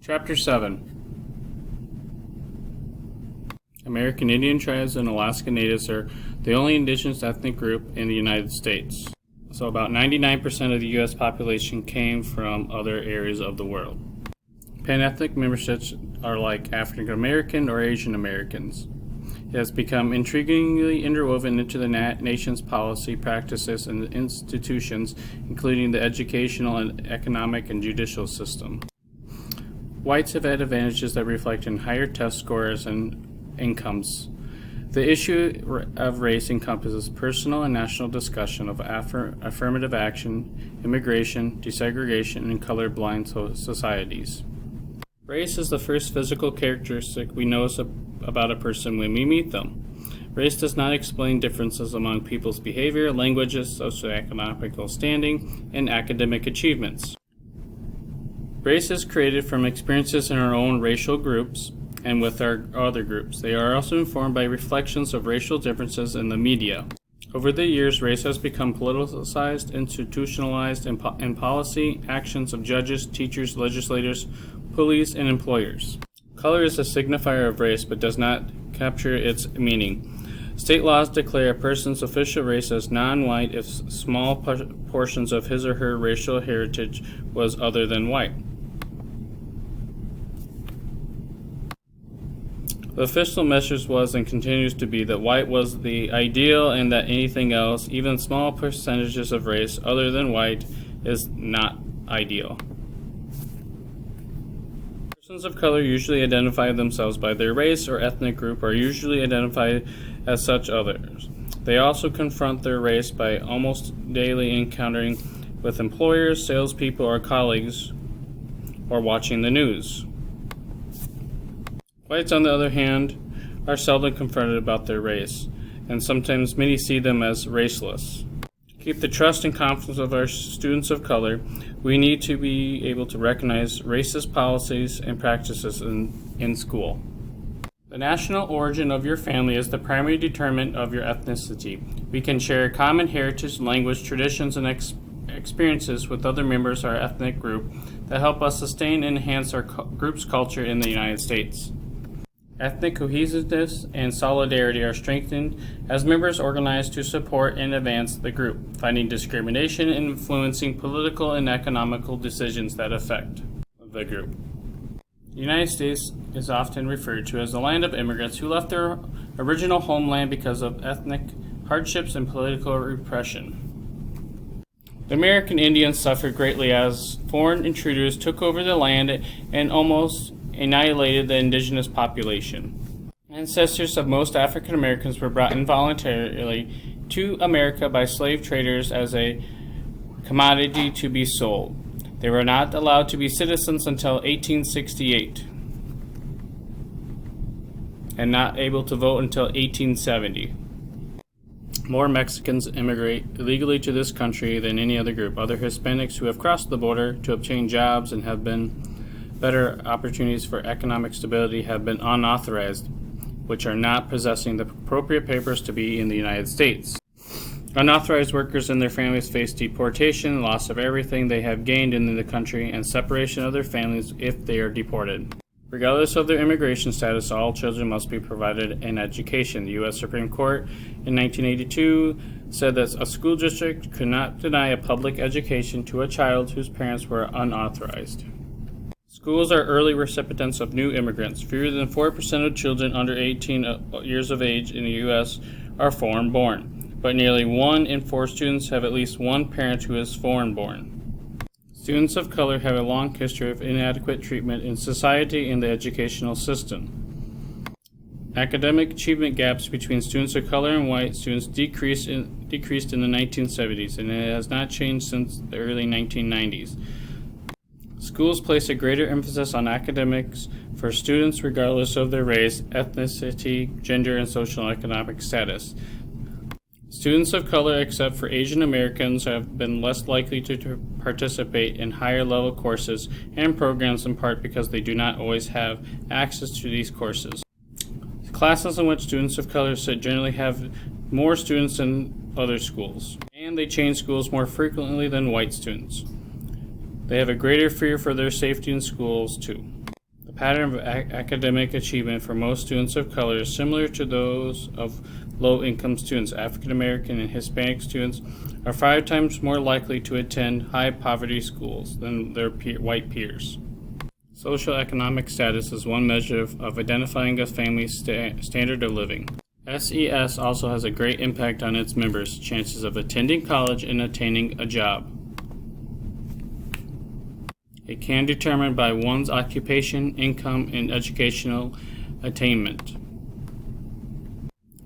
Chapter 7. American Indian tribes and Alaska Natives are the only indigenous ethnic group in the United States. So about 99% of the U.S. population came from other areas of the world. Pan-ethnic memberships are like African American or Asian Americans. It has become intriguingly interwoven into the nation's policy, practices, and institutions, including the educational and economic and judicial system. Whites have had advantages that reflect in higher test scores and incomes. The issue of race encompasses personal and national discussion of affirmative action, immigration, desegregation, and colorblind societies. Race is the first physical characteristic we notice about a person when we meet them. Race does not explain differences among people's behavior, languages, socioeconomic standing, and academic achievements. Race is created from experiences in our own racial groups and with our other groups. They are also informed by reflections of racial differences in the media. Over the years, race has become politicized, institutionalized in policy actions of judges, teachers, legislators, police, and employers. Color is a signifier of race but does not capture its meaning. State laws declare a person's official race as non-white if small portions of his or her racial heritage was other than white. The official message was and continues to be that white was the ideal and that anything else, even small percentages of race other than white, is not ideal. Persons of color usually identify themselves by their race or ethnic group or usually identify as such others. They also confront their race by almost daily encountering with employers, salespeople, or colleagues, or watching the news. Whites, on the other hand, are seldom confronted about their race, and sometimes many see them as raceless. To keep the trust and confidence of our students of color, we need to be able to recognize racist policies and practices in school. The national origin of your family is the primary determinant of your ethnicity. We can share a common heritage, language, traditions, and experiences with other members of our ethnic group that help us sustain and enhance our group's culture in the United States. Ethnic cohesiveness and solidarity are strengthened as members organize to support and advance the group, fighting discrimination and influencing political and economical decisions that affect the group. The United States is often referred to as the land of immigrants who left their original homeland because of ethnic hardships and political repression. The American Indians suffered greatly as foreign intruders took over the land and almost annihilated the indigenous population. Ancestors of most African Americans were brought involuntarily to America by slave traders as a commodity to be sold. They were not allowed to be citizens until 1868 and not able to vote until 1870. More Mexicans immigrate illegally to this country than any other group. Other Hispanics who have crossed the border to obtain jobs and have been better opportunities for economic stability have been unauthorized, which are not possessing the appropriate papers to be in the United States. Unauthorized workers and their families face deportation, loss of everything they have gained in the country, and separation of their families if they are deported. Regardless of their immigration status, all children must be provided an education. The U.S. Supreme Court in 1982 said that a school district could not deny a public education to a child whose parents were unauthorized. Schools are early recipients of new immigrants. Fewer than 4% of children under 18 years of age in the U.S. are foreign-born, but nearly 1 in 4 students have at least one parent who is foreign-born. Students of color have a long history of inadequate treatment in society and the educational system. Academic achievement gaps between students of color and white students decreased in the 1970s, and it has not changed since the early 1990s. Schools place a greater emphasis on academics for students regardless of their race, ethnicity, gender, and social and economic status. Students of color, except for Asian Americans, have been less likely to participate in higher level courses and programs in part because they do not always have access to these courses. The classes in which students of color sit generally have more students than other schools, and they change schools more frequently than white students. They have a greater fear for their safety in schools, too. The pattern of academic achievement for most students of color is similar to those of low-income students. African American and Hispanic students are 5 times more likely to attend high-poverty schools than their white peers. Social economic status is one measure of identifying a family's standard of living. SES also has a great impact on its members' chances of attending college and attaining a job. It can be determined by one's occupation, income, and educational attainment.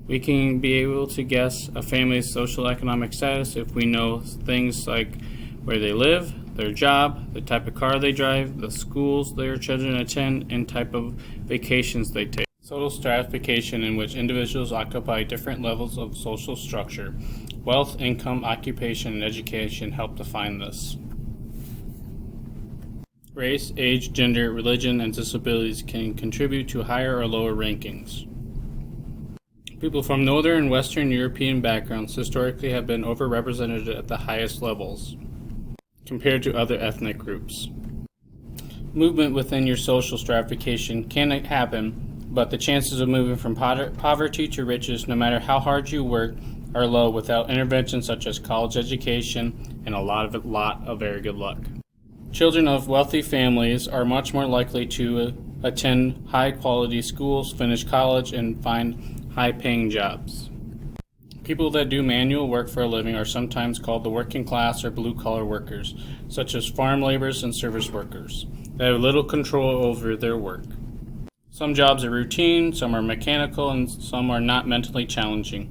We can be able to guess a family's social economic status if we know things like where they live, their job, the type of car they drive, the schools their children attend, and type of vacations they take. Social stratification in which individuals occupy different levels of social structure. Wealth, income, occupation, and education help define this. Race, age, gender, religion, and disabilities can contribute to higher or lower rankings. People from Northern and Western European backgrounds historically have been overrepresented at the highest levels compared to other ethnic groups. Movement within your social stratification can happen, but the chances of moving from poverty to riches, no matter how hard you work, are low without interventions such as college education and a lot of very good luck. Children of wealthy families are much more likely to attend high-quality schools, finish college, and find high-paying jobs. People that do manual work for a living are sometimes called the working class or blue-collar workers, such as farm laborers and service workers. They have little control over their work. Some jobs are routine, some are mechanical, and some are not mentally challenging.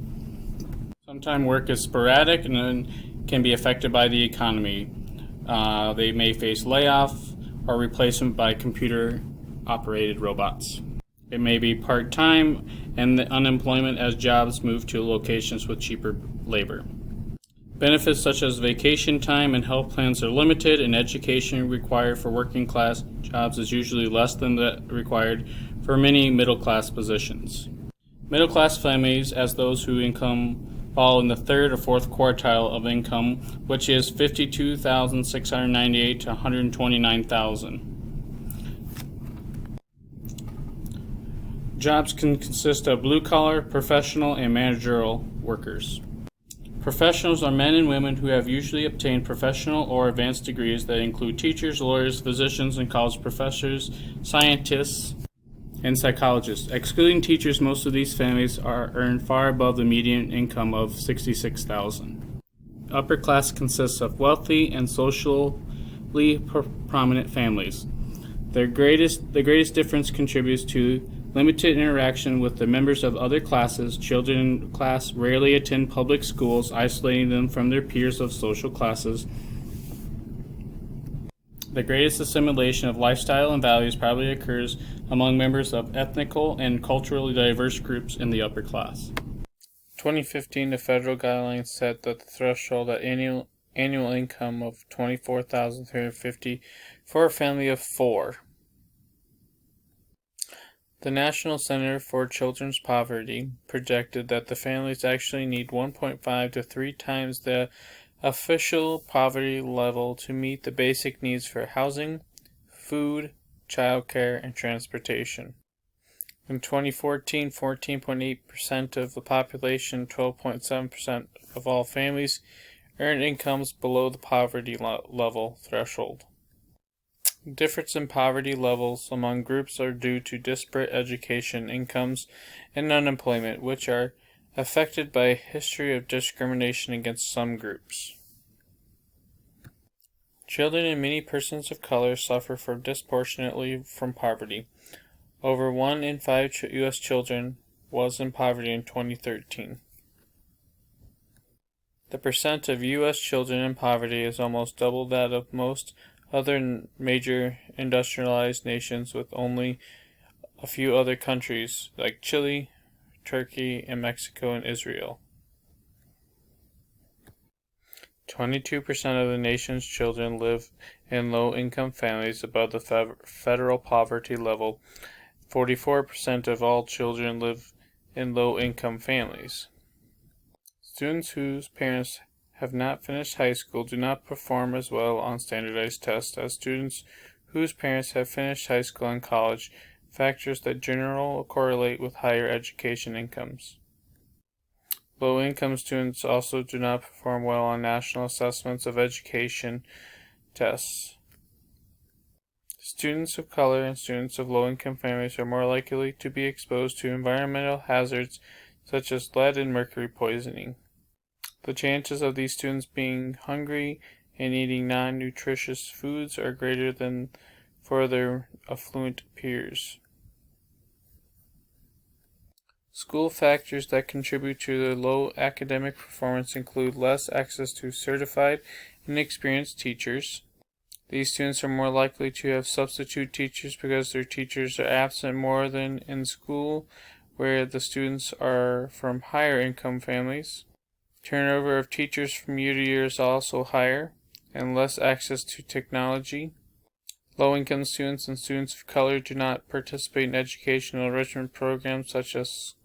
Sometimes work is sporadic and can be affected by the economy. They may face layoff or replacement by computer-operated robots. It may be part-time and the unemployment as jobs move to locations with cheaper labor. Benefits such as vacation time and health plans are limited, and education required for working-class jobs is usually less than that required for many middle-class positions. Middle-class families, as those whose income fall in the third or fourth quartile of income, which is $52,698 to $129,000. Jobs can consist of blue-collar, professional, and managerial workers. Professionals are men and women who have usually obtained professional or advanced degrees that include teachers, lawyers, physicians, and college professors, scientists, and psychologists. Excluding teachers, most of these families are earned far above the median income of $66,000. Upper class consists of wealthy and socially prominent families. The greatest difference contributes to limited interaction with the members of other classes. Children in class rarely attend public schools, isolating them from their peers of social classes. The greatest assimilation of lifestyle and values probably occurs among members of ethnical and culturally diverse groups in the upper class. 2015, the federal guidelines set that the threshold at annual income of $24,350 for a family of 4. The National Center for Children's Poverty projected that the families actually need 1.5 to 3 times the official poverty level to meet the basic needs for housing, food, childcare, and transportation. In 2014, 14.8% of the population, 12.7% of all families, earned incomes below the poverty level threshold. Difference in poverty levels among groups are due to disparate education, incomes, and unemployment, which are affected by a history of discrimination against some groups. Children and many persons of color suffer disproportionately from poverty. Over 1 in 5 U.S. children was in poverty in 2013. The percent of U.S. children in poverty is almost double that of most other major industrialized nations, with only a few other countries like Chile, Turkey, and Mexico and Israel. 22% of the nation's children live in low-income families above the federal poverty level. 44% of all children live in low-income families. Students whose parents have not finished high school do not perform as well on standardized tests as students whose parents have finished high school and college, factors that generally correlate with higher education incomes. Low-income students also do not perform well on national assessments of education tests. Students of color and students of low-income families are more likely to be exposed to environmental hazards such as lead and mercury poisoning. The chances of these students being hungry and eating non-nutritious foods are greater than for their affluent peers. School factors that contribute to the low academic performance include less access to certified and experienced teachers. These students are more likely to have substitute teachers because their teachers are absent more than in school, where the students are from higher income families. Turnover of teachers from year to year is also higher, and less access to technology. Low-income students and students of color do not participate in educational enrichment programs such as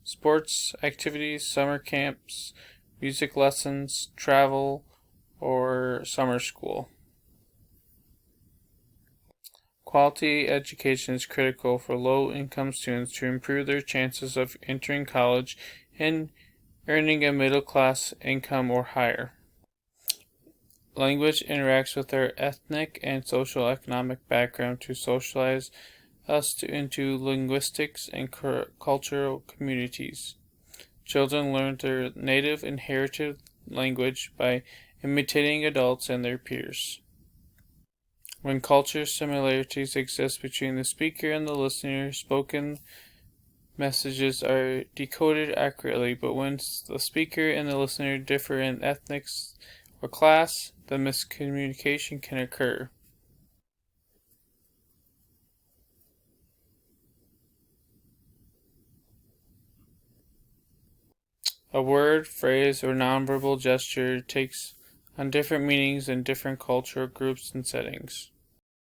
sports activities, summer camps, music lessons, travel, or summer school. Quality education is critical for low-income students to improve their chances of entering college and earning a middle-class income or higher. Language interacts with our ethnic and social economic background to socialize us into linguistics and cultural communities. Children learn their native inherited language by imitating adults and their peers. When culture similarities exist between the speaker and the listener, spoken messages are decoded accurately, but when the speaker and the listener differ in ethnics or class, the miscommunication can occur. A word, phrase, or nonverbal gesture takes on different meanings in different cultural groups and settings.